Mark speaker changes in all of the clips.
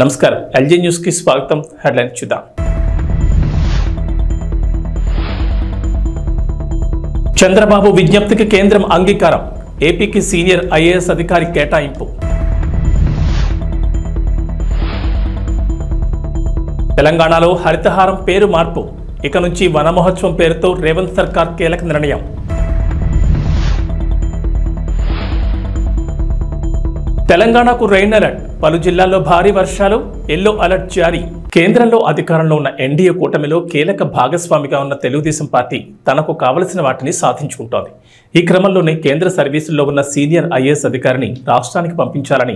Speaker 1: నమస్కారం LG news కి స్వాగతం. హెడ్లైన్ చూద్దాం. చంద్రబాబు విజ్ఞప్తికి కేంద్రం అంగీకారం. ఏపీకి సీనియర్ ఐఏఎస్ అధికారి కేటాయింపు. తెలంగాణలో హరితహారం పేరు మార్పు. ఇక నుంచి వన మహోత్సవం పేరుతో రేవంత్ సర్కార్ కీలక నిర్ణయం. తెలంగాణకు రెయిన్ అలర్ట్. పలు జిల్లాల్లో భారీ వర్షాలు, ఎల్లో అలర్ట్ జారీ. కేంద్రంలో అధికారంలో ఉన్న ఎన్డీఏ కూటమిలో కీలక భాగస్వామిగా ఉన్న తెలుగుదేశం పార్టీ తనకు కావలసిన వాటిని సాధించుకుంటోంది. ఈ క్రమంలోనే కేంద్ర సర్వీసుల్లో ఉన్న సీనియర్ ఐఏఎస్ అధికారిని రాష్ట్రానికి పంపించాలని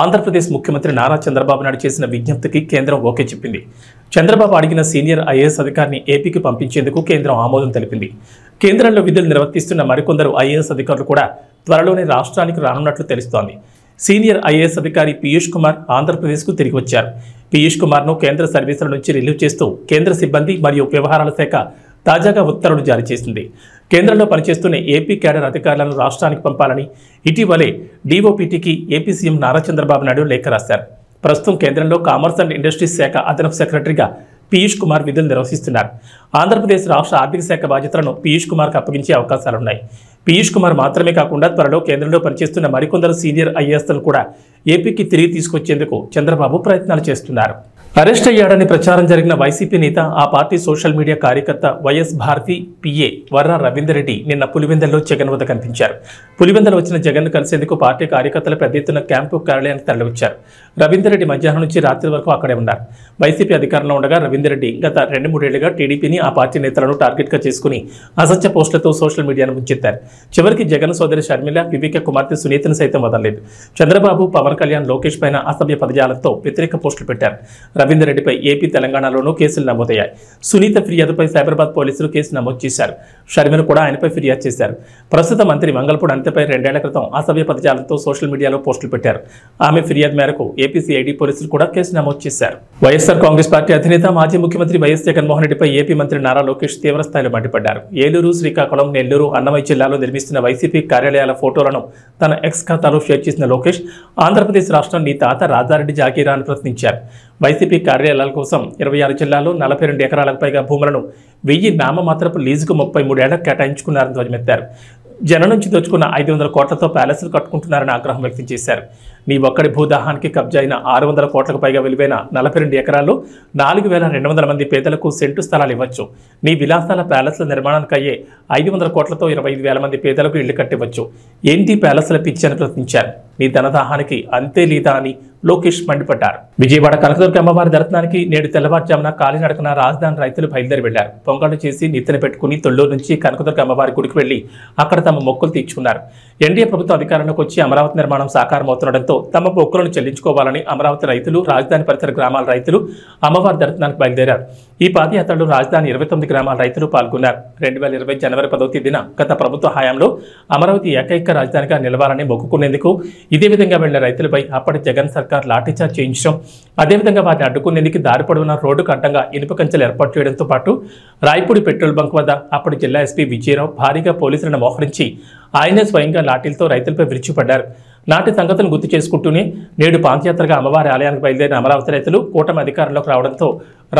Speaker 1: ఆంధ్రప్రదేశ్ ముఖ్యమంత్రి నారా చంద్రబాబు నాయుడు చేసిన విజ్ఞప్తికి కేంద్రం ఓకే చెప్పింది. చంద్రబాబు అడిగిన సీనియర్ ఐఏఎస్ అధికారిని ఏపీకి పంపించేందుకు కేంద్రం ఆమోదం తెలిపింది. కేంద్రంలో విధులు నిర్వర్తిస్తున్న మరికొందరు ఐఏఎస్ అధికారులు కూడా త్వరలోనే రాష్ట్రానికి రానున్నట్లు తెలుస్తోంది. సీనియర్ ఐఏఎస్ అధికారి పీయూష్ కుమార్ ఆంధ్రప్రదేశ్కు తిరిగి వచ్చారు. పీయూష్ కుమార్ను కేంద్ర సర్వీసుల నుంచి రిలీవ్ చేస్తూ కేంద్ర సిబ్బంది మరియు వ్యవహారాల శాఖ తాజాగా ఉత్తర్వులు జారీ చేసింది. కేంద్రంలో పనిచేస్తున్న ఏపీ క్యాడర్ అధికారులను రాష్ట్రానికి పంపాలని ఇటీవలే డీఓపీటీకి ఏపీ సీఎం నారా చంద్రబాబు నాయుడు లేఖ రాశారు. ప్రస్తుతం కేంద్రంలో కామర్స్ అండ్ ఇండస్ట్రీస్ శాఖ అదనపు సెక్రటరీగా పీయూష్ కుమార్ విధులు నిర్వహిస్తున్నారు. ఆంధ్రప్రదేశ్ రాష్ట్ర ఆర్థిక శాఖ బాధ్యతలను పీయూష్ కుమార్కు అప్పగించే అవకాశాలున్నాయి. పీయూష్ కుమార్ మాత్రమే కాకుండా త్వరలో కేంద్రంలో పనిచేస్తున్న మరికొందరు సీనియర్ ఐఏఎస్లను కూడా ఏపీకి తిరిగి తీసుకొచ్చేందుకు చంద్రబాబు ప్రయత్నాలు చేస్తున్నారు. అరెస్ట్ అయ్యాడని ప్రచారం జరిగిన వైసీపీ నేత, ఆ పార్టీ సోషల్ మీడియా కార్యకర్త వైఎస్ భారతి పిఏ వర్రా రవీందర్ రెడ్డి నిన్న పులివెందులలో జగన్ వద్ద కనిపించారు. పులివెందులో వచ్చిన జగన్ కలిసేందుకు పార్టీ కార్యకర్తలు పెద్ద ఎత్తున క్యాంపు కార్యాలయానికి తరలివచ్చారు. రవీందర్ రెడ్డి మధ్యాహ్నం నుంచి రాత్రి వరకు అక్కడే ఉన్నారు. వైసీపీ అధికారంలో ఉండగా రవీందర్ రెడ్డి గత 2-3 ఏళ్లుగా టీడీపీని, ఆ పార్టీ నేతలను టార్గెట్గా చేసుకుని అసత్య పోస్టులతో సోషల్ మీడియాను ముంచెత్తారు. చివరికి జగన్ సోదరి షర్మిల, వివేక కుమార్తె సునీతను సైతం వదలలేదు. చంద్రబాబు, పవన్ కళ్యాణ్, లోకేష్ పైన అసభ్య పదజాలంతో వ్యతిరేక పోస్టులు పెట్టారు. రవీందర్ రెడ్డిపై ఏపీ, తెలంగాణలోనూ కేసులు నమోదయ్యాయి. సునీత ఫిర్యాదుపై సైబరాబాద్ పోలీసులు కేసు నమోదు చేశారు. షర్మిల కూడా ఆయనపై ఫిర్యాదు చేశారు. ప్రస్తుత మంత్రి మంగళపూడి అనితపై 2 ఏళ్ల క్రితం అసభ్య పదజాలంతో సోషల్ మీడియాలో పోస్టులు పెట్టారు. ఆమె ఫిర్యాదు మేరకు ఏపీ సిఐడి పోలీసులు కూడా కేసు నమోదు చేశారు. వైఎస్ఆర్ కాంగ్రెస్ పార్టీ అధినేత, మాజీ ముఖ్యమంత్రి వైఎస్ జగన్మోహన్ రెడ్డిపై ఏపీ మంత్రి నారా లోకేష్ తీవ్రస్థాయిలో మండిపడ్డారు. ఏలూరు, శ్రీకాకుళం, నెల్లూరు, అన్నమయ్య జిల్లాలో నిర్మిస్తున్న వైసీపీ కార్యాలయాల ఫోటోలను తన ఎక్స్ ఖాతాలో షేర్ చేసిన లోకేష్ ఆంధ్రప్రదేశ్ రాష్ట్రం నీ తాత రాజారెడ్డి జాగీరా అని ప్రశ్నించారు. వైసీపీ కార్యాలయాల కోసం 26 జిల్లాల్లో 42 ఎకరాలకు పైగా భూములను 1000 నామమాత్రపు లీజుకు 33 ఏళ్లకు కేటాయించుకున్నారని ధ్వజమెత్తారు. జనం నుంచి దోచుకున్న 500 కోట్లతో ప్యాలెస్లు కట్టుకుంటున్నారని ఆగ్రహం వ్యక్తం చేశారు. నీ ఒక్కడి భూదాహానికి కబ్జా అయిన 600 కోట్లకు పైగా విలువైన 42 ఎకరాల్లో 4200 మంది పేదలకు సెంటు స్థలాలు ఇవ్వచ్చు. నీ విలాసాల ప్యాలెస్ల నిర్మాణానికి అయ్యే 500 కోట్లతో 25,000 మంది పేదలకు ఇళ్లు కట్టివచ్చు. ఏంటి ప్యాలెస్ల పిచ్చి అని ప్రశ్నించారు. నీ ధనదాహానికి అంతే లేదా అని లోకేష్ మండిపడ్డారు. విజయవాడ కనకదుర్గ అమ్మవారి దర్శనానికి నేడు తెల్లవారుజామున కాలినడకన రాజధాని రైతులు బయలుదేరి వెళ్లారు. పొంగళ్ళు చేసి నెత్తిన పెట్టుకుని తొల్లూరు నుంచి కనకదుర్గ అమ్మవారి గుడికి వెళ్లి అక్కడ తమ మొక్కులు తీర్చుకున్నారు. ఎన్డీఏ ప్రభుత్వం అధికారంలోకి వచ్చి అమరావతి నిర్మాణం సాకారమవుతుండటంతో తమ మొక్కులను చెల్లించుకోవాలని అమరావతి రైతులు, రాజధాని పరిసర గ్రామాల రైతులు అమ్మవారి దర్శనానికి బయలుదేరారు. ఈ పాదయాత్రలో రాజధాని 29 గ్రామాల రైతులు పాల్గొన్నారు. 2020 జనవరి 10వ తేదీన గత ప్రభుత్వ హయాంలో అమరావతి ఏకైక రాజధానిగా నిలవాలని మొక్కుకునేందుకు ఇదే విధంగా వెళ్లిన రైతులపై అప్పటి జగన్ సర్కార్ లాఠీచార్జ్ చేయించడం, అదేవిధంగా వాటిని అడ్డుకునేందుకు దారి పొడవునా రోడ్డుకు అడ్డంగా ఇనుప కంచెలు ఏర్పాటు చేయడంతో పాటు రాయపూడి పెట్రోల్ బంక్ వద్ద అప్పటి జిల్లా ఎస్పీ విజయరావు భారీగా పోలీసులను మోహరించి ఆయనే స్వయంగా లాఠీలతో రైతులపై విరుచుపడ్డారు. నాటి సంగతులను గుర్తు చేసుకుంటూనే నేడు పాదయాత్రగా అమ్మవారి ఆలయానికి బయలుదేరిన అమరావతి రైతులు కూటమి అధికారంలోకి రావడంతో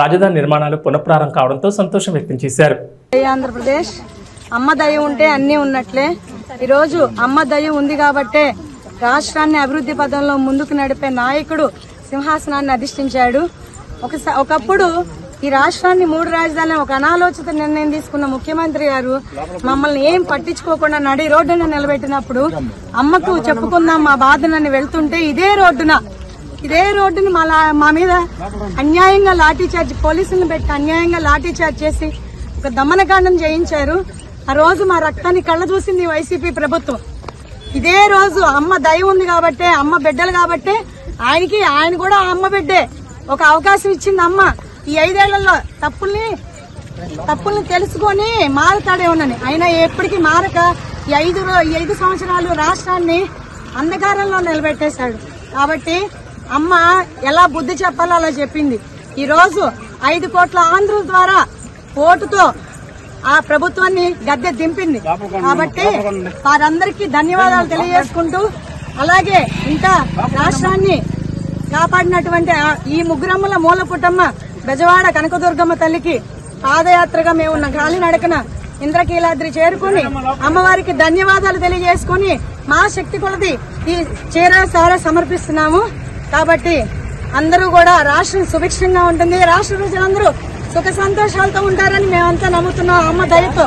Speaker 1: రాజధాని నిర్మాణాలు పునఃప్రారంభం కావడంతో సంతోషం వ్యక్తం చేశారు.
Speaker 2: ఆంధ్రప్రదేశ్ అమ్మ దయ ఉంటే అన్ని ఉన్నట్లే. ఈరోజు అమ్మ దయ ఉంది కాబట్టే రాష్ట్రాన్ని అభివృద్ధి పథంలో ముందుకు నడిపే నాయకుడు సింహాసనాన్ని అధిష్ఠించాడు. ఒకప్పుడు ఈ రాష్ట్రాన్ని 3 రాజధానులు ఒక అనాలోచిత నిర్ణయం తీసుకున్న ముఖ్యమంత్రి గారు మమ్మల్ని ఏం పట్టించుకోకుండా నడి రోడ్డున నిలబెట్టినప్పుడు అమ్మకు చెప్పుకుందాం మా బాధనని వెళ్తుంటే ఇదే రోడ్డును మా మీద అన్యాయంగా లాఠీచార్జ్, పోలీసులను పెట్టి అన్యాయంగా లాఠీచార్జ్ చేసి ఒక దమనకాండం చేయించారు. ఆ రోజు మా రక్తాన్ని కళ్ళ చూసింది వైసీపీ ప్రభుత్వం. ఇదే రోజు అమ్మ దయ ఉంది కాబట్టే, అమ్మ బిడ్డలు కాబట్టే ఆయన కూడా అమ్మ బిడ్డే ఒక అవకాశం ఇచ్చింది అమ్మ. ఈ 5 ఏళ్లలో తప్పుల్ని తెలుసుకొని మారుతాడేమోనని, అయినా ఎప్పటికీ మారక ఈ 5 సంవత్సరాలు రాష్ట్రాన్ని అంధకారంలో నిలబెట్టేశాడు. కాబట్టి అమ్మ ఎలా బుద్ధి చెప్పాలో అలా చెప్పింది. ఈ రోజు 5 కోట్ల ఆంధ్రుల ద్వారా ఓటుతో ఆ ప్రభుత్వాన్ని గద్దె దింపింది. కాబట్టి వారందరికీ ధన్యవాదాలు తెలియజేసుకుంటూ, అలాగే ఇంకా రాష్ట్రాన్ని కాపాడినటువంటి ఈ ముగ్గురమ్మల మూల పుట్టమ్మ బెజవాడ కనకదుర్గమ్మ తల్లికి పాదయాత్రగా మేము గాలి నడకన ఇంద్రకీలాద్రి చేరుకుని అమ్మవారికి ధన్యవాదాలు తెలియజేసుకుని మా శక్తి కొలది ఈ చీర సారా సమర్పిస్తున్నాము. కాబట్టి అందరూ కూడా రాష్ట్రం సుభిక్షంగా ఉంటుంది, రాష్ట్ర ప్రజలందరూ సుఖ సంతోషాలతో ఉంటారని మేమంతా నమ్ముతున్నాం అమ్మ దయతో.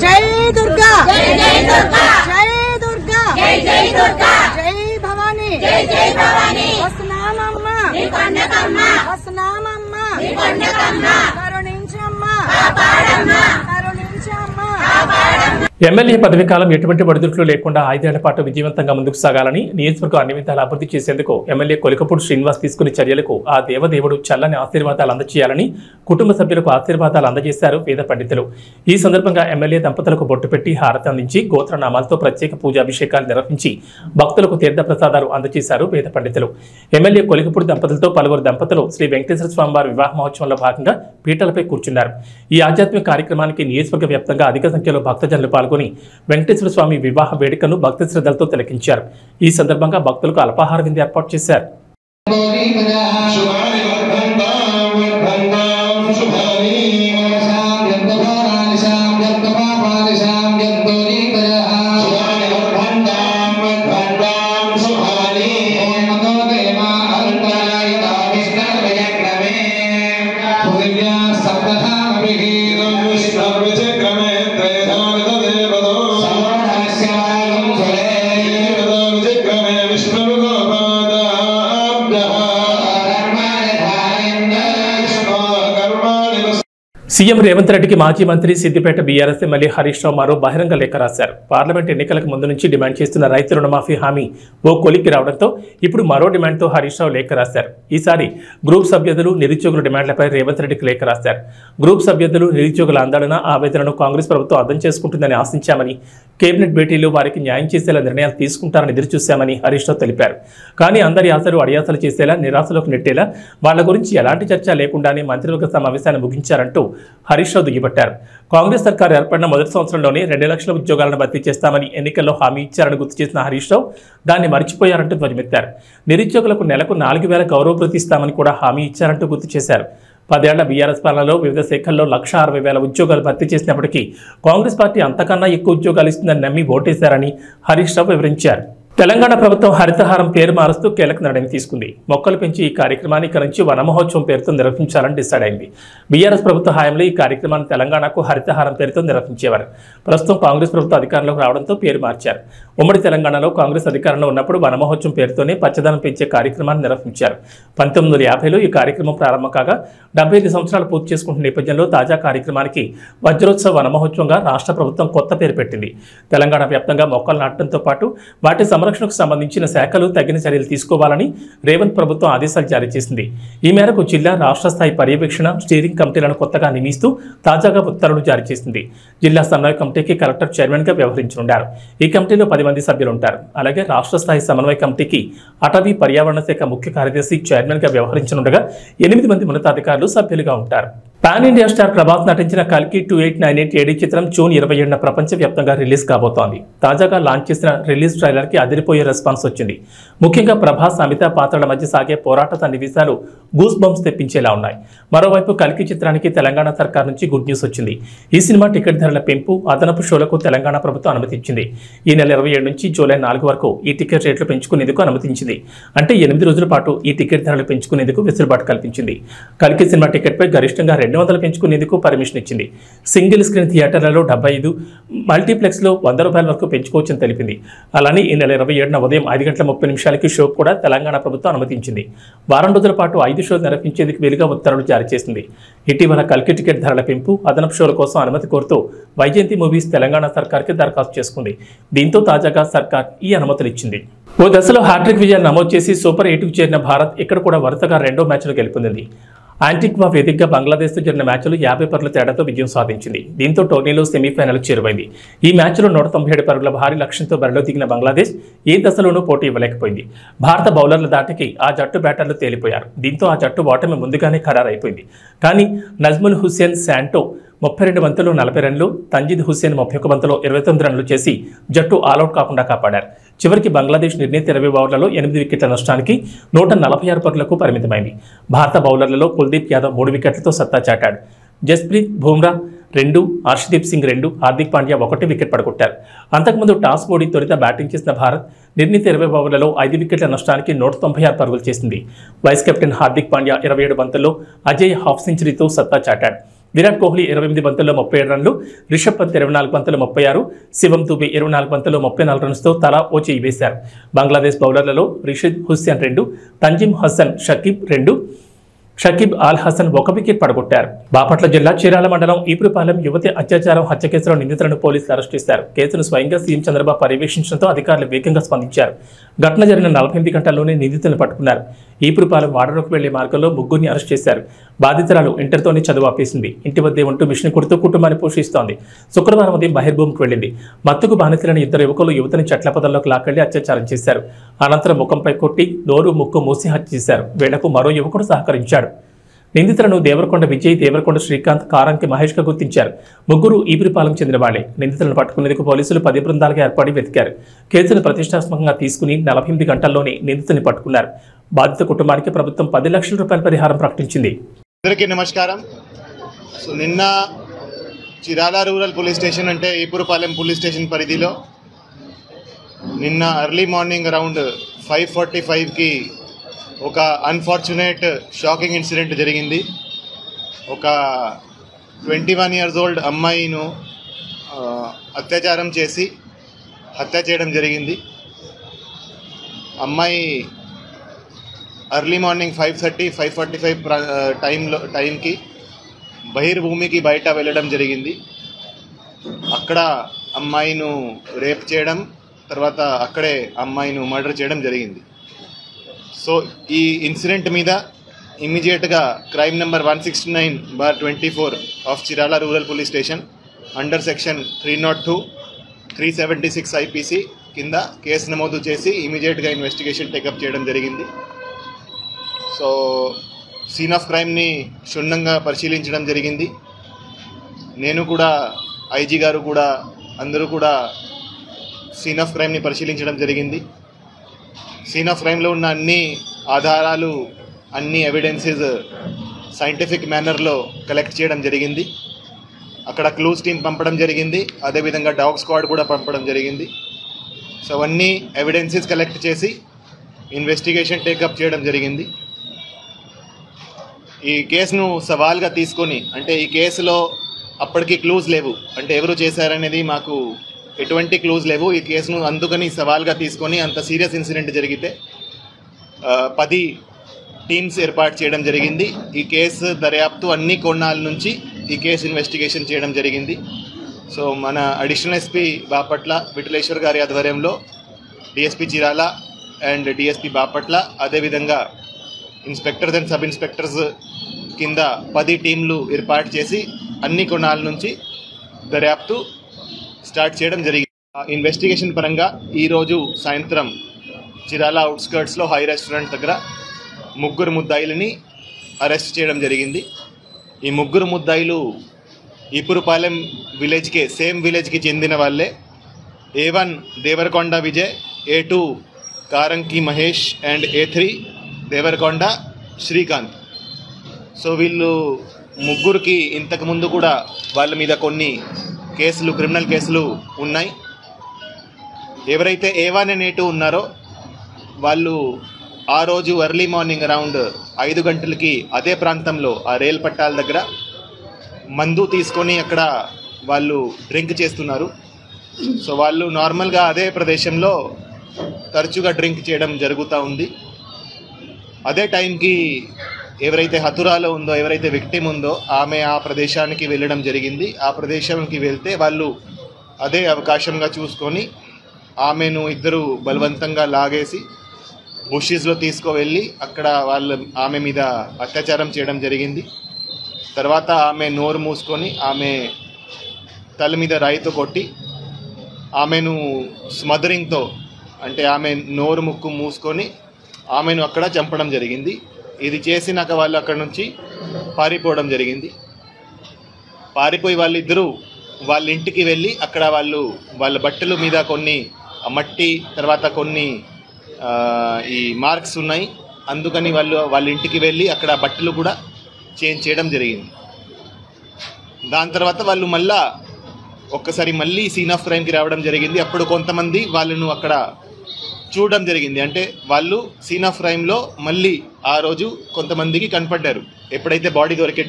Speaker 2: జై దుర్గా, జై దుర్గా, జై భవానీ, వస్తున్నామమ్మా, వస్తున్నామమ్మా, కరుణించమ్మా, కరుణించమ్మా.
Speaker 1: ఎమ్మెల్యే పదవి కాలం ఎటువంటి ఒడిదుడుకులు లేకుండా 5 ఏళ్ల పాటు విజయవంతంగా ముందుకు సాగాలని, నియోజకవర్గం అన్ని విధాలా అభివృద్ధి చేసేందుకు ఎమ్మెల్యే కొలికపూడి శ్రీనివాస్ తీసుకునే చర్యలకు ఆ దేవదేవుడు చల్లని ఆశీర్వాదాలు అందజేయాలని కుటుంబ సభ్యులకు ఆశీర్వాదాలు అందజేశారు వేద పండితులు. ఈ సందర్భంగా ఎమ్మెల్యే దంపతులకు బొట్టు పెట్టి హారతి అందించి గోత్రనామాలతో ప్రత్యేక పూజాభిషేకాలు నిర్వహించి భక్తులకు తీర్థ ప్రసాదాలు అందజేశారు వేద పండితులు. ఎమ్మెల్యే కొలికపూడి దంపతులతో పలువురు దంపతులు శ్రీ వెంకటేశ్వర స్వామి వారి వివాహ మహోత్సవంలో భాగంగా పీటలపై కూర్చున్నారు. ఈ ఆధ్యాత్మిక కార్యక్రమానికి నియోజకవర్గ వ్యాప్తంగా అధిక సంఖ్యలో భక్తజనులు పాల్గొని వెంకటేశ్వర స్వామి వివాహ వేడుకను భక్తి శ్రద్ధలతో తిలకించారు. ఈ సందర్భంగా భక్తులకు అల్పాహార విందు ఏర్పాటు చేశారు. సీఎం రేవంత్ రెడ్డికి మాజీ మంత్రి సిద్దిపేట బీఆర్ఎస్ ఎమ్మెల్యే హరీష్ రావు మరో బహిరంగ లేఖ రాశారు. పార్లమెంట్ ఎన్నికలకు ముందు నుంచి డిమాండ్ చేస్తున్న రైతు రుణమాఫీ హామీ ఓ కొలిక్కి రావడంతో ఇప్పుడు మరో డిమాండ్తో హరీష్ రావు లేఖ రాశారు. ఈసారి గ్రూప్ సభ్యులు నిరుద్యోగుల డిమాండ్లపై రేవంత్ రెడ్డికి లేఖ రాశారు. గ్రూప్ సభ్యులు నిరుద్యోగుల ఆందోళన ఆవేదనను కాంగ్రెస్ ప్రభుత్వం అర్థం చేసుకుంటుందని ఆశించామని, కేబినెట్ భేటీలో వారికి న్యాయం చేసేలా నిర్ణయాలు తీసుకుంటారని ఎదురుచూశామని హరీష్ రావు తెలిపారు. కానీ అందరి ఆశలు అడియాసలు చేసేలా, నిరాశలోకి నెట్టేలా వాళ్ల గురించి ఎలాంటి చర్చ లేకుండానే మంత్రివర్గ సమావేశాన్ని ముగించారంటూ హరీష్ రావు దుయ్యబట్టారు. కాంగ్రెస్ సర్కారు ఏర్పడిన మొదటి సంవత్సరంలోనే 2 లక్షల ఉద్యోగాలను భర్తీ చేస్తామని ఎన్నికల్లో హామీ ఇచ్చారని గుర్తు చేసిన హరీష్ రావు దాన్ని మర్చిపోయారంటూ ధ్వజమెత్తారు. నిరుద్యోగులకు నెలకు 4,000 గౌరవభృతి ఇస్తామని కూడా హామీ ఇచ్చారంటూ గుర్తు చేశారు. 10 ఏళ్ల బీఆర్ఎస్ పాలనలో వివిధ శాఖల్లో 1,60,000 ఉద్యోగాలు భర్తీ చేసినప్పటికీ కాంగ్రెస్ పార్టీ అంతకన్నా ఎక్కువ ఉద్యోగాలు ఇస్తుందని నమ్మి ఓటేశారని హరీష్ రావు వివరించారు. తెలంగాణ ప్రభుత్వం హరితహారం పేరు మారుస్తూ కీలక నిర్ణయం తీసుకుంది. మొక్కలు పెంచి ఈ కార్యక్రమాన్ని ఇక నుంచి వనమహోత్సవం పేరుతో నిర్వహించాలని డిసైడ్ అయింది. బీఆర్ఎస్ ప్రభుత్వ హయాంలో ఈ కార్యక్రమాన్ని తెలంగాణకు హరితహారం పేరుతో నిర్వహించేవారు. ప్రస్తుతం కాంగ్రెస్ ప్రభుత్వం అధికారంలోకి రావడంతో పేరు మార్చారు. ఉమ్మడి తెలంగాణలో కాంగ్రెస్ అధికారంలో ఉన్నప్పుడు వనమహోత్సవం పేరుతోనే పచ్చదనం పెంచే కార్యక్రమాన్ని నిర్వహించారు. 1950లో ఈ కార్యక్రమం ప్రారంభం కాగా 75 సంవత్సరాలు పూర్తి చేసుకుంటున్న నేపథ్యంలో తాజా కార్యక్రమానికి వజ్రోత్సవ వనమహోత్సవంగా రాష్ట్ర ప్రభుత్వం కొత్త పేరు పెట్టింది. తెలంగాణ వ్యాప్తంగా మొక్కలు నాటడంతో పాటు వాటి సంరక్షణకు సంబంధించిన శాఖలు తగిన చర్యలు తీసుకోవాలని రేవంత్ ప్రభుత్వం ఆదేశాలు జారీ చేసింది. ఈ మేరకు జిల్లా రాష్ట్ర స్థాయి పర్యవేక్షణ స్టీరింగ్ కమిటీలను కొత్తగా నియమిస్తూ తాజాగా ఉత్తర్వులు జారీ చేసింది. జిల్లా సమన్వయ కమిటీకి కలెక్టర్ చైర్మన్ గా వ్యవహరించనున్నారు. ఈ కమిటీలో 10 మంది సభ్యులు ఉంటారు. అలాగే రాష్ట్ర స్థాయి సమన్వయ కమిటీకి అటవీ పర్యావరణ శాఖ ముఖ్య కార్యదర్శి చైర్మన్ గా వ్యవహరించనుండగా 8 మంది ఉన్నతాధికారులు సభ్యులుగా ఉంటారు. పాన్ ఇండియా స్టార్ ప్రభాస్ నటించిన కల్కి 2898 ఏడీ చిత్రం జూన్ 27న ప్రపంచవ్యాప్తంగా రిలీజ్ కాబోతోంది. తాజాగా లాంచ్ చేసిన రిలీజ్ ట్రైలర్ కి అదిరిపోయే రెస్పాన్స్ వచ్చింది. ముఖ్యంగా ప్రభాస్ అమితాబ్ పాత్రల మధ్య సాగే పోరాట సన్నివేశాలు గూస్ బంప్స్ తెప్పించేలా ఉన్నాయి. మరోవైపు కల్కి చిత్రానికి తెలంగాణ సర్కార్ నుంచి గుడ్ న్యూస్ వచ్చింది. ఈ సినిమా టికెట్ ధరల పెంపు, అదనపు షోలకు తెలంగాణ ప్రభుత్వం అనుమతించింది. ఈ నెల 27 నుంచి జూలై 4 వరకు ఈ టికెట్ రేట్లు పెంచుకునేందుకు అనుమతించింది. అంటే 8 రోజుల పాటు ఈ టికెట్ ధరలు పెంచుకునేందుకు వెసులుబాటు కల్పించింది. కల్కి సినిమా టికెట్ పై గరిష్టంగా 200 పెంచుకునేందుకు పర్మిషన్ ఇచ్చింది. సింగిల్ స్క్రీన్ థియేటర్లలో 75, మల్టీప్లెక్స్ లో ₹100 వరకు పెంచుకోవచ్చని తెలిపింది. అలానే ఈ నెల 27న ఉదయం 5:30 షో కూడా తెలంగాణ ప్రభుత్వం అనుమతించింది. వారం రోజుల పాటు 5 షోలు నిర్వహించేందుకు వీలుగా ఉత్తర్వులు జారీ చేసింది. ఇటీవల కల్కి టికెట్ ధరల పెంపు, అదనపు షోల కోసం అనుమతి కోరుతూ వైజయంతి మూవీస్ తెలంగాణ సర్కార్కి దరఖాస్తు చేసుకుంది. దీంతో తాజాగా సర్కార్ ఈ అనుమతులు ఇచ్చింది. ఓ దశలో హ్యాట్రిక్ విజయాలు నమోదు చేసి సూపర్ 8కు చేరిన భారత్ ఇక్కడ కూడా వరుసగా 2వ మ్యాచ్ను గెలుపొందింది. యాంటిగ్వా వేదికగా బంగ్లాదేశ్తో జరిగిన మ్యాచ్లో 50 పరుగుల తేడాతో విజయం సాధించింది. దీంతో టోర్నీలో సెమీఫైనల్ చేరువైంది. ఈ మ్యాచ్లో 197 పరుగుల భారీ లక్ష్యంతో బరిలో దిగిన బంగ్లాదేశ్ ఏ దశలోనూ పోటీ ఇవ్వలేకపోయింది. భారత బౌలర్ల దాటికి ఆ జట్టు బ్యాటర్లు తేలిపోయారు. దీంతో ఆ జట్టు ఓటమి ముందుగానే ఖరారైపోయింది. కానీ నజ్ముల్ హుస్సేన్ శాంటో 32 బంతులు 40 రన్లు, తంజీద్ హుస్సేన్ 31 బంతులో 29 రన్లు చేసి జట్టు ఆలౌట్ కాకుండా కాపాడారు. చివరికి బంగ్లాదేశ్ నిర్ణీత 20 ఓవర్లలో 8 వికెట్ల నష్టానికి 146 పరుగులకు పరిమితమైంది. భారత బౌలర్లలో కుల్దీప్ యాదవ్ 3 వికెట్లతో సత్తా చాటాడు. జస్ప్రీత్ బుమ్రా 2, హర్షదీప్ సింగ్ 2, హార్దిక్ పాండ్యా 1 వికెట్ పడగొట్టారు. అంతకుముందు టాస్ ఓడి తొలుత బ్యాటింగ్ చేసిన భారత్ నిర్ణీత 20 ఓవర్లలో 5 వికెట్ల నష్టానికి 196 పరుగులు చేసింది. వైస్ కెప్టెన్ హార్దిక్ పాండ్యా 27 బంతుల్లో అజయ్ హాఫ్ సెంచరీతో సత్తా చాటాడు. విరాట్ కోహ్లీ 28 బంతుల్లో 37 రన్లు, రిషబ్ పంత్ 24 బంతుల్లో 36, శివం దుబే 24 బంతుల్లో 34 రన్స్తో తలా ఓ చేయి వేశారు. బంగ్లాదేశ్ బౌలర్లలో రిషద్ హుస్సేన్ 2, తంజిమ్ హసన్ షకీబ్ అల్ హసన్ 1 వికెట్ పడగొట్టారు. బాపట్ల జిల్లా చీరాల మండలం ఈపురపాలెం యువతి అత్యాచారం హత్య కేసులో నిందితులను పోలీసులు అరెస్ట్ చేశారు. కేసును స్వయంగా సీఎం చంద్రబాబు పర్యవేక్షించడంతో అధికారులు వేగంగా స్పందించారు. ఘటన జరిగిన 48 గంటల్లోనే నిందితులను పట్టుకున్నారు. ఈపురపాలెం వాడలోకి వెళ్లే మార్గంలో 3 అరెస్ట్ చేశారు. బాధితురాలు ఇంటర్తోనే చదువు ఆపేసింది. ఇంటి వద్దే ఉంటూ మిషన్ కుడుతూ కుటుంబాన్ని పోషిస్తోంది. శుక్రవారం ఉదయం బహిర్భూమికి వెళ్లింది. మత్తుకు బానితులైన 2 యువకులు యువతిని చెట్ల పొదల్లోకి లాక్కెళ్లి అత్యాచారం చేశారు. అనంతరం ముఖంపై కొట్టి నోరు ముక్కు మూసి హత్య చేశారు. వీళ్లకు మరో యువకుడు సహకరించాడు. నిందితులను దేవరకొండ విజయ్, దేవరకొండ శ్రీకాంత్, కారంకి మహేష్గా గుర్తించారు. 3 ఈపురపాలెం చెందిన వాళ్లే. నిందితులను పట్టుకునేందుకు పోలీసులు 10 బృందాలుగా ఏర్పడి వెతికారు. కేసును ప్రతిష్టాత్మకంగా తీసుకుని 48 గంటల్లోనే నిందితుల్ని పట్టుకున్నారు. బాధిత కుటుంబానికి ప్రభుత్వం 10 లక్షల రూపాయల పరిహారం ప్రకటించింది.
Speaker 3: అందరికీ నమస్కారం. సో నిన్న చిరాల రూరల్ పోలీస్ స్టేషన్ అంటే ఈపురపాలెం పోలీస్ స్టేషన్ పరిధిలో నిన్న ఎర్లీ మార్నింగ్ అరౌండ్ 5:45కి ఒక అన్ఫార్చునేట్ షాకింగ్ ఇన్సిడెంట్ జరిగింది. ఒక 21 years old అమ్మాయిను అత్యాచారం చేసి హత్య చేయడం జరిగింది. అమ్మాయి ఎర్లీ మార్నింగ్ 5:30, 5:45 టైంకి బహిర్భూమికి బయట వెళ్ళడం జరిగింది. అక్కడ అమ్మాయిను రేప్ చేయడం, తర్వాత అక్కడే అమ్మాయిను మర్డర్ చేయడం జరిగింది. సో ఈ ఇన్సిడెంట్ మీద ఇమ్మీడియట్గా crime number 169/24 of Chirala rural police station under section 302, 376 IPC కింద కేసు నమోదు చేసి ఇమీడియట్గా ఇన్వెస్టిగేషన్ టేకప్ చేయడం జరిగింది. సో సీన్ ఆఫ్ క్రైమ్ని క్షుణ్ణంగా పరిశీలించడం జరిగింది. నేను కూడా, ఐజీ గారు కూడా, అందరూ కూడా సీన్ ఆఫ్ క్రైమ్ని పరిశీలించడం జరిగింది. సీన్ ఆఫ్ క్రైమ్లో ఉన్న అన్ని ఆధారాలు, అన్ని ఎవిడెన్సెస్ సైంటిఫిక్ మేనర్లో కలెక్ట్ చేయడం జరిగింది. అక్కడ క్లూస్ టీమ్ పంపడం జరిగింది. అదేవిధంగా డాగ్ స్క్వాడ్ కూడా పంపడం జరిగింది. సో అవన్నీ ఎవిడెన్సెస్ కలెక్ట్ చేసి ఇన్వెస్టిగేషన్ టేకప్ చేయడం జరిగింది. ఈ కేసును సవాల్గా తీసుకొని, అంటే ఈ కేసులో అప్పటికి క్లూస్ లేవు, అంటే ఎవరు చేశారనేది మాకు ఎటువంటి క్లూజ్ లేవు. ఈ కేసును అందుకని సవాల్గా తీసుకొని అంత సీరియస్ ఇన్సిడెంట్ జరిగితే 10 టీమ్స్ ఏర్పాటు చేయడం జరిగింది. ఈ కేసు దర్యాప్తు అన్ని కోణాల నుంచి ఈ కేసు ఇన్వెస్టిగేషన్ చేయడం జరిగింది. సో మన అడిషనల్ ఎస్పీ బాపట్ల విఠలేశ్వర్ గారి ఆధ్వర్యంలో DSP Chirala and DSP Bapatla, అదేవిధంగా ఇన్స్పెక్టర్స్ అండ్ సబ్ ఇన్స్పెక్టర్స్ కింద 10 టీంలు ఏర్పాటు చేసి అన్ని కోణాల నుంచి దర్యాప్తు స్టార్ట్ చేయడం జరిగింది. ఇన్వెస్టిగేషన్ పరంగా ఈరోజు సాయంత్రం చిరాల అవుట్స్కర్ట్స్లో హై రెస్టారెంట్ దగ్గర 3 ముద్దాయిలని అరెస్ట్ చేయడం జరిగింది. ఈ 3 ముద్దాయిలు ఈపురపాలెం విలేజ్కే, సేమ్ విలేజ్కి చెందిన వాళ్ళే. A1 Devarakonda Vijay, A2 Karanki Mahesh and A3 Devarakonda Srikanth. So వీళ్ళు 3కి ఇంతకుముందు కూడా వాళ్ళ మీద కొన్ని కేసులు, క్రిమినల్ కేసులు ఉన్నాయి. ఎవరైతే A1 and A2 ఉన్నారో వాళ్ళు ఆ రోజు ఎర్లీ మార్నింగ్ అరౌండ్ 5 గంటలకి అదే ప్రాంతంలో ఆ రైలు పట్టాల దగ్గర మందు తీసుకొని అక్కడ వాళ్ళు డ్రింక్ చేస్తున్నారు. సో వాళ్ళు నార్మల్గా అదే ప్రదేశంలో తరచుగా డ్రింక్ చేయడం జరుగుతూ ఉంది. అదే టైంకి ఎవరైతే హతురాలో ఉందో, ఎవరైతే విక్టిమ్ ఉందో ఆమె ఆ ప్రదేశానికి వెళ్ళడం జరిగింది. ఆ ప్రదేశానికి వెళ్తే వాళ్ళు అదే అవకాశంగా చూసుకొని ఆమెను ఇద్దరు బలవంతంగా లాగేసి బుషెస్లో తీసుకువెళ్ళి అక్కడ ఆమె మీద అత్యాచారం చేయడం జరిగింది. తర్వాత ఆమె నోరు మూసుకొని ఆమె తల మీద రాయితో కొట్టి ఆమెను స్మదరింగ్తో, అంటే ఆమె నోరు ముక్కు మూసుకొని ఆమెను అక్కడ చంపడం జరిగింది. ఇది చేసినాక వాళ్ళు అక్కడ నుంచి పారిపోవడం జరిగింది. పారిపోయి వాళ్ళిద్దరూ వాళ్ళ ఇంటికి వెళ్ళి అక్కడ వాళ్ళ బట్టల మీద కొన్ని మట్టి తర్వాత కొన్ని ఈ మార్క్స్ ఉన్నాయి. అందుకని వాళ్ళ ఇంటికి వెళ్ళి అక్కడ బట్టలు కూడా చేంజ్ చేయడం జరిగింది. దాని తర్వాత వాళ్ళు ఒక్కసారి మళ్ళీ సీన్ ఆఫ్ క్రైమ్కి రావడం జరిగింది. అప్పుడు కొంతమంది వాళ్ళను అక్కడ చూడడం జరిగింది. అంటే వాళ్ళు సీన్ ఆఫ్ క్రైమ్లో మళ్ళీ ఆ రోజు కొంతమందికి కనపడ్డారు. ఎప్పుడైతే బాడీ దొరికే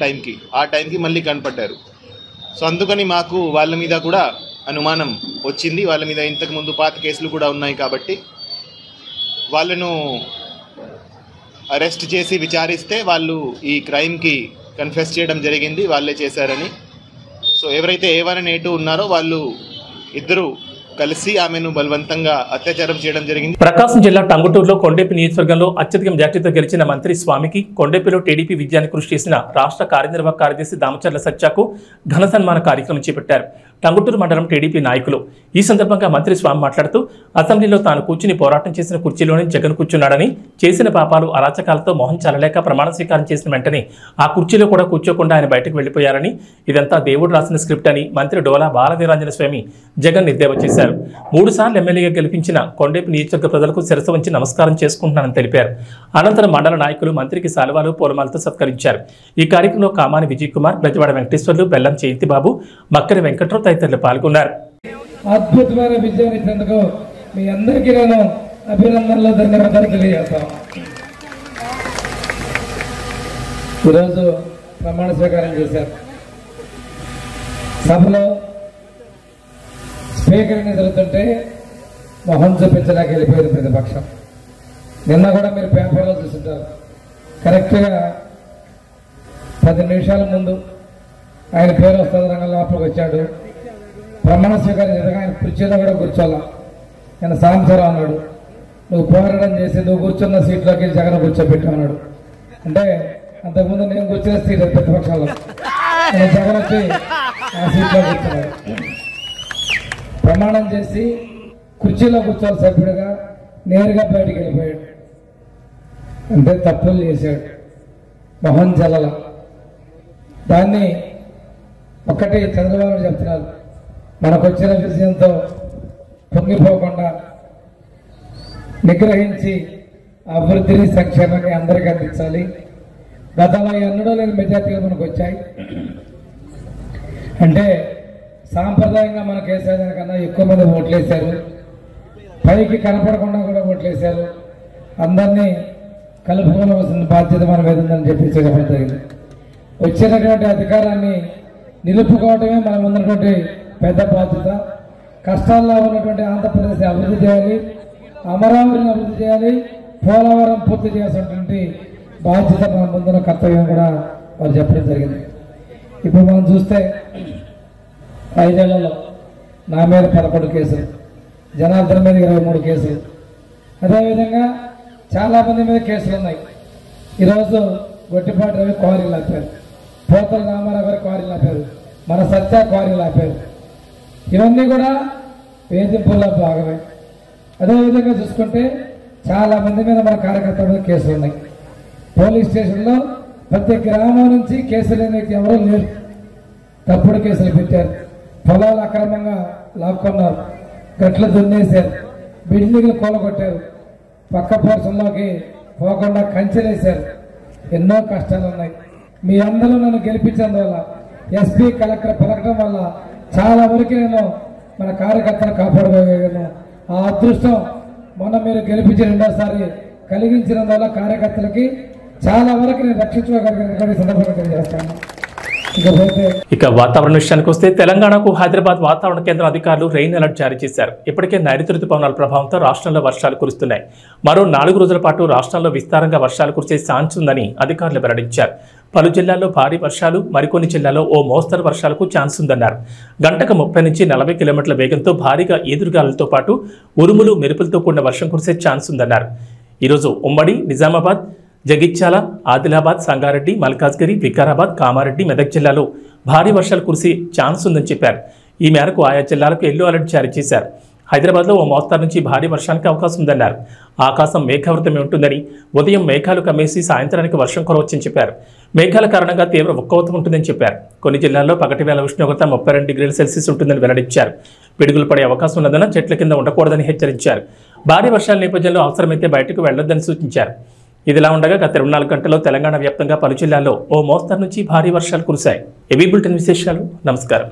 Speaker 3: ఆ టైంకి మళ్ళీ కనపడ్డారు. సో అందుకని మాకు వాళ్ళ మీద కూడా అనుమానం వచ్చింది. వాళ్ళ మీద ఇంతకుముందు పాత కేసులు కూడా ఉన్నాయి కాబట్టి వాళ్ళను అరెస్ట్ చేసి విచారిస్తే వాళ్ళు ఈ క్రైమ్కి కన్ఫెస్ చేయడం జరిగింది, వాళ్ళే చేశారని. సో ఎవరైతే A1 and A2 ఉన్నారో వాళ్ళు ఇద్దరు కలిసి ఆమెను బలవంతంగా అత్యాచారం చేయడం జరిగింది.
Speaker 1: ప్రకాశం జిల్లా టంగుటూరులో కొండేపి నియోజకవర్గంలో అత్యధిక మెజార్టీతో గెలిచిన మంత్రి స్వామికి కొండేపిలో టీడీపీ విజయాన్ని కృషి చేసిన రాష్ట్ర కార్యనిర్వాహక కార్యదర్శి దామచర్ల సత్యాకు ఘన సన్మాన కార్యక్రమం చేపట్టారు టంగుటూరు మండలం టీడీపీ నాయకులు. ఈ సందర్భంగా మంత్రి స్వామి మాట్లాడుతూ అసెంబ్లీలో తాను కూర్చుని పోరాటం చేసిన కుర్చీలోనే జగన్ కూర్చున్నాడని, చేసిన పాపాలు అరాచకాలతో మొహం చల్లలేక ప్రమాణ స్వీకారం చేసిన వెంటనే ఆ కుర్చీలో కూడా కూర్చోకుండా ఆయన బయటకు వెళ్లిపోయారని, ఇదంతా దేవుడు రాసిన స్క్రిప్ట్ అని మంత్రి డోలా బాలవీరాంజన స్వామి జగన్ ఎద్దేవా చేశారు. 3 సార్లు ఎమ్మెల్యేగా గెలిపించిన కొండేపి నియోజకవర్గ ప్రజలకు శిరస్సు వంచి నమస్కారం చేసుకుంటున్నానని తెలిపారు. అనంతరం మండల నాయకులు మంత్రికి శాలువాలు పూలమాలతో సత్కరించారు. ఈ కార్యక్రమంలో కామాని విజయ్ కుమార్, బెజవాడ వెంకటేశ్వర్లు, బెల్లం జయంతిబాబు, మక్కరి వెంకట్రావు తదితరులు పాల్గొన్నారు.
Speaker 4: అద్భుతమైన విజయం ఇచ్చినందుకు మీ అందరికీ నేను అభినందనలు, ధన్యవాదాలు తెలియజేస్తాను. ఈరోజు ప్రమాణ స్వీకారం చేశారు. సభలో స్పీకర్ని ఎదురుతుంటే మొహం చూపించడానికి వెళ్ళిపోయింది ప్రతిపక్షం. నిన్న కూడా మీరు పేపర్లో చూస్తుంటారు. కరెక్ట్గా 10 నిమిషాల ముందు ఆయన పేరు వస్తుంది, రంగం లోపలికి వచ్చాడు. ప్రమాణ స్వీకారం చేశాక ఆయన కుర్చీలో కూడా కూర్చోాలా. ఆయన సాంబశివరావు అన్నాడు, నువ్వు పోరాటం చేసి నువ్వు కూర్చున్న సీట్లోకి జగన్ కూర్చోబెట్టాడు. అంటే అంతకుముందు నేను కూర్చున్న సీట్ ప్రతిపక్షంలో, జగన్ వచ్చి ఆ సీట్లో కూర్చున్నాడు. ప్రమాణం చేసి కుర్చీలో కూర్చోవాలి సభ్యుడిగా నేరుగా బయటికి వెళ్ళిపోయాడు. అంటే తప్పులు చేశాడు, మొహం జల్లల. దాన్ని ఒక్కటి చంద్రబాబు చెప్తున్నారు, మనకు వచ్చిన విజయంతో పొంగిపోకుండా నిగ్రహించి అభివృద్ధిని సంక్షేమాన్ని అందరికీ అందించాలి. గతంలో ఎన్నడూ లేని మెజార్టీలు మనకు వచ్చాయి. అంటే సాంప్రదాయంగా మనకు వేసేదానికన్నా ఎక్కువ మంది ఓట్లేశారు. పైకి కనపడకుండా కూడా ఓట్లేశారు. అందరినీ కలుపుకోవాల్సిన బాధ్యత మన మీద ఉందని చెప్పి చెప్పడం జరిగింది. వచ్చినటువంటి అధికారాన్ని నిలుపుకోవడమే మనం ఉన్నటువంటి పెద్ద బాధ్యత. కష్టాల్లో ఉన్నటువంటి ఆంధ్రప్రదేశ్ అభివృద్ధి చేయాలి, అమరావతిని అభివృద్ధి చేయాలి, పోలవరం పూర్తి చేసినటువంటి బాధ్యత మన ముందున్న కర్తవ్యం కూడా వారు చెప్పడం జరిగింది. ఇప్పుడు మనం చూస్తే 5 ఏళ్లలో నా మీద 11 కేసులు, జనార్దన్ మీద 23 కేసులు, అదేవిధంగా చాలామంది మీద కేసులు ఉన్నాయి. ఈరోజు గొట్టిపాటి రవి క్వారీలు ఆపారు, పోతల రామారావు గారు క్వారీలు ఆపారు, మన సత్య క్వారీలు ఆపారు. ఇవన్నీ కూడా వేధింపుల్లో భాగమే. అదేవిధంగా చూసుకుంటే చాలామంది మీద మన కార్యకర్తల మీద కేసులు ఉన్నాయి. పోలీస్ స్టేషన్లో ప్రతి గ్రామం నుంచి కేసులు అనేది ఎవరూ లేరు. తప్పుడు కేసులు పెట్టారు, పొలాలు అక్రమంగా లాక్కున్నారు, గట్లు దున్నేశారు, బిల్డింగ్లు కూలగొట్టారు, పక్క పోర్షన్లోకి పోకుండా కంచెలేశారు. ఎన్నో కష్టాలు ఉన్నాయి. మీ అందరూ నన్ను గెలిపించినందువల్ల, ఎస్పీ కలెక్టర్ పలకడం వల్ల చాలా వరకు నేను మన కార్యకర్తను కాపాడుకోగలను. ఆ అదృష్టం మొన్న మీరు గెలిపించి 2వ సారి కలిగించినందువల్ల కార్యకర్తలకి చాలా వరకు నేను రక్షించుకోగలిగిన సందర్భంగా తెలియజేస్తాను.
Speaker 1: ఇక వాతావరణ విషయానికి వస్తే తెలంగాణకు హైదరాబాద్ వాతావరణ కేంద్రం అధికారులు రెయిన్ అలర్ట్ జారీ చేశారు. ఇప్పటికే నైరుతి రుతుపవనాల ప్రభావంతో రాష్ట్రంలో వర్షాలు కురుస్తున్నాయి. మరో 4 రోజుల పాటు రాష్ట్రంలో విస్తారంగా వర్షాలు కురిసే ఛాన్స్ ఉందని అధికారులు వెల్లడించారు. పలు జిల్లాల్లో భారీ వర్షాలు, మరికొన్ని జిల్లాల్లో ఓ మోస్తరు వర్షాలకు ఛాన్స్ ఉందన్నారు. గంటకు 30 నుంచి 40 కిలోమీటర్ల వేగంతో భారీగా ఈదురుగాలులతో పాటు ఉరుములు, మెరుపులతో కూడిన వర్షం కురిసే ఛాన్స్ ఉందన్నారు. ఈరోజు ఉమ్మడి నిజామాబాద్, జగిత్యాల, ఆదిలాబాద్, సంగారెడ్డి, మల్కాజ్గిరి, వికారాబాద్, కామారెడ్డి, మెదక్ జిల్లాలో భారీ వర్షాలు కురిసే ఛాన్స్ ఉందని చెప్పారు. ఈ మేరకు ఆయా జిల్లాలకు ఎల్లో అలర్ట్ జారీ చేశారు. హైదరాబాద్లో ఓ మోస్తరు నుంచి భారీ వర్షానికి అవకాశం ఉందన్నారు. ఆకాశం మేఘావృతమే ఉంటుందని, ఉదయం మేఘాలు కమ్మేసి సాయంత్రానికి వర్షం కురవచ్చని చెప్పారు. మేఘాల కారణంగా తీవ్ర ఉక్కవతం ఉంటుందని చెప్పారు. కొన్ని జిల్లాల్లో పగటి వేళ ఉష్ణోగ్రత 32 డిగ్రీల సెల్సియస్ ఉంటుందని వెల్లడించారు. పిడుగులు పడే అవకాశం ఉన్నదని, చెట్ల కింద ఉండకూడదని హెచ్చరించారు. భారీ వర్షాల నేపథ్యంలో అవసరమైతే బయటకు వెళ్లొద్దని సూచించారు. ఇదిలా ఉండగా గత 24 గంటల్లో తెలంగాణ వ్యాప్తంగా పలు జిల్లాల్లో ఓ మోస్తరు నుంచి భారీ వర్షాలు కురిశాయి. ఏబీ బులెటిన్ విశేషాలు. నమస్కారం.